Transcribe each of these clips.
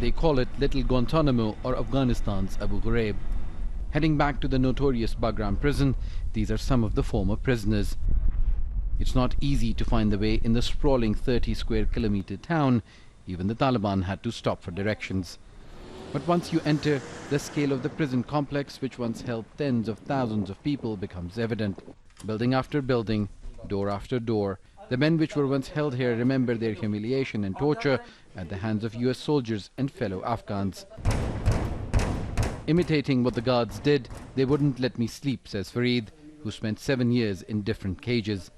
They call it Little Guantanamo or Afghanistan's Abu Ghraib. Heading back to the notorious Bagram prison, these are some of the former prisoners. It's not easy to find the way in the sprawling 30 square kilometer town. Even the Taliban had to stop for directions. But once you enter, the scale of the prison complex, which once held tens of thousands of people, becomes evident. Building after building, door after door, the men which were once held here remember their humiliation and torture at the hands of US soldiers and fellow Afghans. Imitating what the guards did, they wouldn't let me sleep, says Fareed, who spent 7 years in different cages.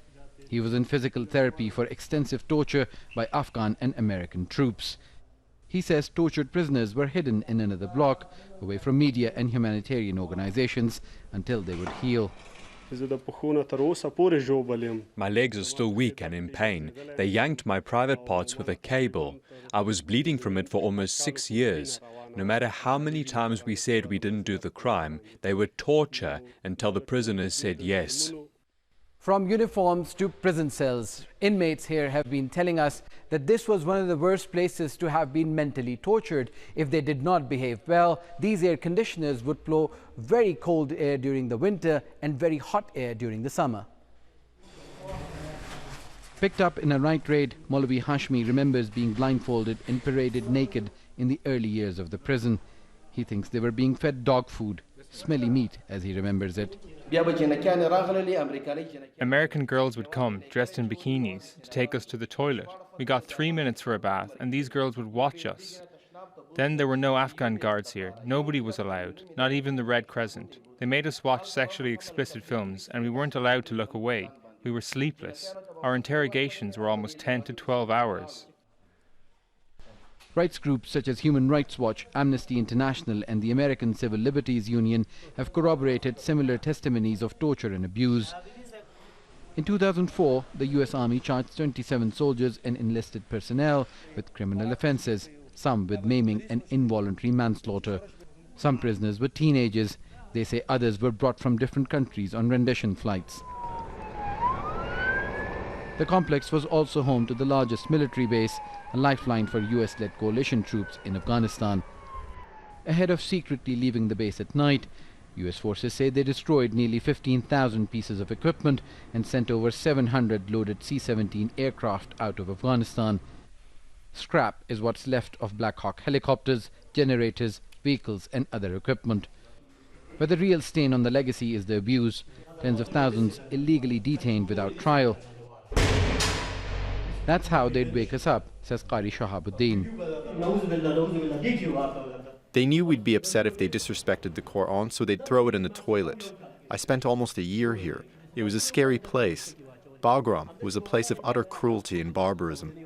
He was in physical therapy for extensive torture by Afghan and American troops. He says tortured prisoners were hidden in another block, away from media and humanitarian organizations, until they would heal. My legs are still weak and in pain. They yanked my private parts with a cable. I was bleeding from it for almost 6 years. No matter how many times we said we didn't do the crime, they would torture until the prisoners said yes. From uniforms to prison cells, inmates here have been telling us that this was one of the worst places to have been mentally tortured. If they did not behave well, these air conditioners would blow very cold air during the winter and very hot air during the summer. Picked up in a night raid, Maulvi Hashmi remembers being blindfolded and paraded naked in the early years of the prison. He thinks they were being fed dog food, smelly meat as he remembers it. American girls would come, dressed in bikinis, to take us to the toilet. We got 3 minutes for a bath, and these girls would watch us. Then there were no Afghan guards here. Nobody was allowed, not even the Red Crescent. They made us watch sexually explicit films, and we weren't allowed to look away. We were sleepless. Our interrogations were almost 10 to 12 hours. Rights groups such as Human Rights Watch, Amnesty International and the American Civil Liberties Union have corroborated similar testimonies of torture and abuse. In 2004, the US Army charged 27 soldiers and enlisted personnel with criminal offences, some with maiming and involuntary manslaughter. Some prisoners were teenagers. They say others were brought from different countries on rendition flights. The complex was also home to the largest military base, a lifeline for US-led coalition troops in Afghanistan. Ahead of secretly leaving the base at night, US forces say they destroyed nearly 15,000 pieces of equipment and sent over 700 loaded C-17 aircraft out of Afghanistan. Scrap is what's left of Black Hawk helicopters, generators, vehicles and other equipment. But the real stain on the legacy is the abuse. Tens of thousands illegally detained without trial. That's how they'd wake us up, says Qari Shahabuddin. They knew we'd be upset if they disrespected the Quran, so they'd throw it in the toilet. I spent almost a year here. It was a scary place. Bagram was a place of utter cruelty and barbarism.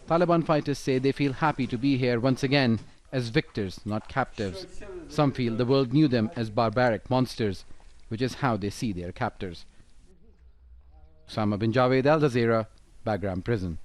Taliban fighters say they feel happy to be here once again as victors, not captives. Some feel the world knew them as barbaric monsters, which is how they see their captors. Osama bin Javed, Al Jazeera, Bagram Prison.